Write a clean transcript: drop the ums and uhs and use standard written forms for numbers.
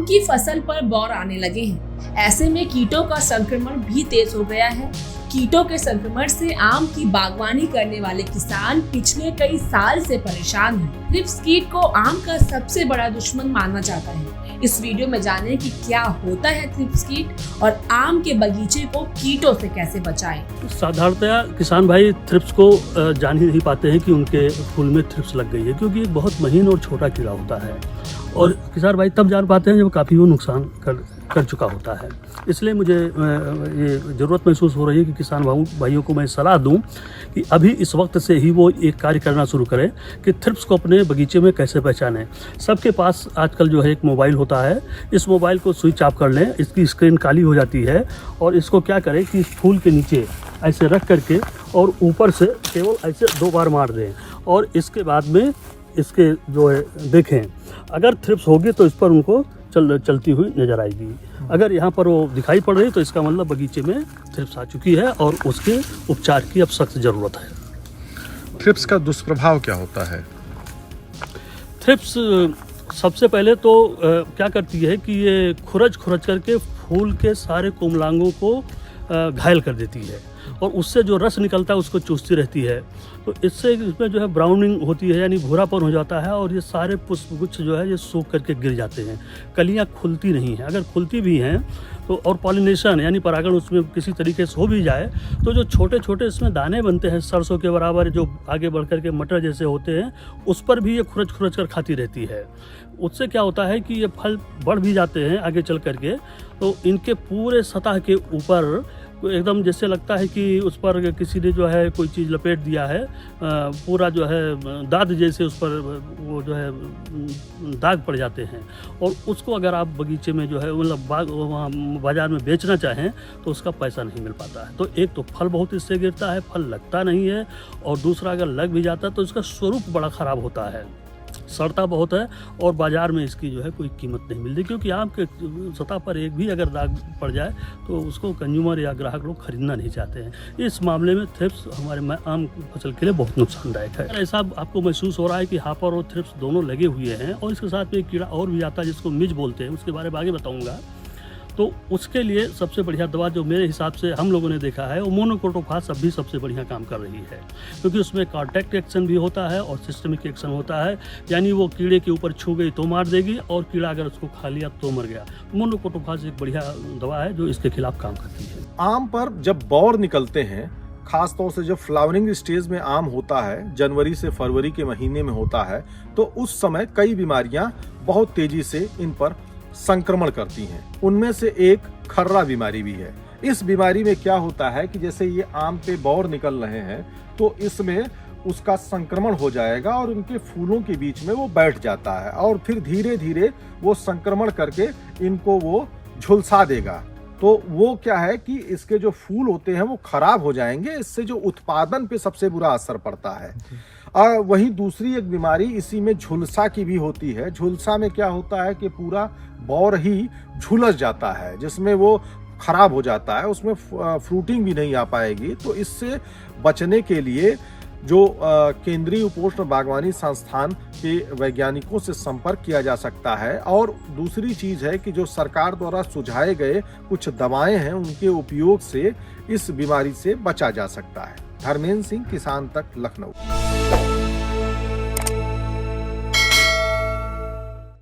आम की फसल पर बौर आने लगे हैं। ऐसे में कीटों का संक्रमण भी तेज हो गया है। कीटों के संक्रमण से आम की बागवानी करने वाले किसान पिछले कई साल से परेशान हैं। थ्रिप्स कीट को आम का सबसे बड़ा दुश्मन माना जाता है। इस वीडियो में जानें कि क्या होता है थ्रिप्स कीट और आम के बगीचे को कीटों से कैसे बचाएं। साधारणतया किसान भाई थ्रिप्स को जान ही नहीं पाते हैं कि उनके फूल में थ्रिप्स लग गई है, क्योंकि ये बहुत महीन और छोटा कीड़ा होता है और किसान भाई तब जान पाते हैं जब काफ़ी वो नुकसान कर चुका होता है। इसलिए मुझे ये ज़रूरत महसूस हो रही है कि किसान भाइयों को मैं सलाह दूं कि अभी इस वक्त से ही वो एक कार्य करना शुरू करें कि थ्रिप्स को अपने बगीचे में कैसे पहचानें। सबके पास आजकल जो है एक मोबाइल होता है, इस मोबाइल को स्विच ऑफ कर लें, इसकी स्क्रीन काली हो जाती है और इसको क्या करें कि इस फूल के नीचे ऐसे रख करके और ऊपर से केवल ऐसे 2 बार मार दें और इसके बाद में इसके जो है देखें, अगर थ्रिप्स होगी तो इस पर उनको चलती हुई नजर आएगी। अगर यहाँ पर वो दिखाई पड़ रही तो इसका मतलब बगीचे में थ्रिप्स आ चुकी है और उसके उपचार की अब सख्त ज़रूरत है। थ्रिप्स का दुष्प्रभाव क्या होता है? थ्रिप्स सबसे पहले तो क्या करती है कि ये खुरच करके फूल के सारे कोमलांगों को घायल कर देती है और उससे जो रस निकलता है उसको चूसती रहती है। तो इससे इसमें जो है ब्राउनिंग होती है, यानी भूरापन हो जाता है और ये सारे पुष्पगुच्छ जो है ये सूख करके गिर जाते हैं। कलियां खुलती नहीं हैं, अगर खुलती भी हैं तो और पॉलिनेशन यानी परागण उसमें किसी तरीके से हो भी जाए तो जो छोटे छोटे इसमें दाने बनते हैं सरसों के बराबर, जो आगे बढ़ कर के मटर जैसे होते हैं, उस पर भी ये खुरच कर खाती रहती है। उससे क्या होता है कि ये फल बढ़ भी जाते हैं आगे चल करके, तो इनके पूरे सतह के ऊपर एकदम जैसे लगता है कि उस पर किसी ने जो है कोई चीज़ लपेट दिया है, पूरा जो है दाग जैसे उस पर वो जो है दाग पड़ जाते हैं और उसको अगर आप बगीचे में जो है मतलब वहाँ बाज़ार में बेचना चाहें तो उसका पैसा नहीं मिल पाता है। तो एक तो फल बहुत इससे गिरता है, फल लगता नहीं है और दूसरा अगर लग भी जाता है तो इसका स्वरूप बड़ा ख़राब होता है, सड़ता बहुत है और बाज़ार में इसकी जो है कोई कीमत नहीं मिलती, क्योंकि आम के सतह पर एक भी अगर दाग पड़ जाए तो उसको कंज्यूमर या ग्राहक लोग खरीदना नहीं चाहते हैं। इस मामले में थ्रिप्स हमारे आम फसल के लिए बहुत नुकसानदायक है। ऐसा आपको महसूस हो रहा है कि हापर और थ्रिप्स दोनों लगे हुए हैं और इसके साथ में एक कीड़ा और भी आता है जिसको मिज बोलते हैं, उसके बारे में आगे बताऊँगा। तो उसके लिए सबसे बढ़िया दवा जो मेरे हिसाब से हम लोगों ने देखा है वो मोनोक्रोटोफास अब भी सबसे बढ़िया काम कर रही है, क्योंकि उसमें कॉन्टैक्ट एक्शन भी होता है और सिस्टमिक एक्शन होता है, यानी वो कीड़े के ऊपर छू गई तो मार देगी और कीड़ा अगर उसको खा लिया तो मर गया। मोनोक्रोटोफास एक बढ़िया दवा है जो इसके खिलाफ काम करती है। आम पर जब बौर निकलते हैं, खास तौर से जब फ्लावरिंग स्टेज में आम होता है, जनवरी से फरवरी के महीने में होता है, तो उस समय कई बीमारियां बहुत तेजी से इन पर संक्रमण करती हैं। उनमें से एक खर्रा बीमारी भी है। इस बीमारी में क्या होता है कि जैसे ये आम पे बौर निकल रहे हैं तो इसमें उसका संक्रमण हो जाएगा और उनके फूलों के बीच में वो बैठ जाता है और फिर धीरे धीरे वो संक्रमण करके इनको वो झुलसा देगा। तो वो क्या है कि इसके जो फूल होते हैं वो खराब हो जाएंगे, इससे जो उत्पादन पे सबसे बुरा असर पड़ता है। और वहीं दूसरी एक बीमारी इसी में झुलसा की भी होती है। झुलसा में क्या होता है कि पूरा बौर ही झुलस जाता है, जिसमें वो खराब हो जाता है, उसमें फ्रूटिंग भी नहीं आ पाएगी। तो इससे बचने के लिए जो केंद्रीय उपोष्ण बागवानी संस्थान के वैज्ञानिकों से संपर्क किया जा सकता है। और दूसरी चीज है कि जो सरकार द्वारा सुझाए गए कुछ दवाएं हैं, उनके उपयोग से इस बीमारी से बचा जा सकता है। धर्मेंद्र सिंह, किसान तक, लखनऊ।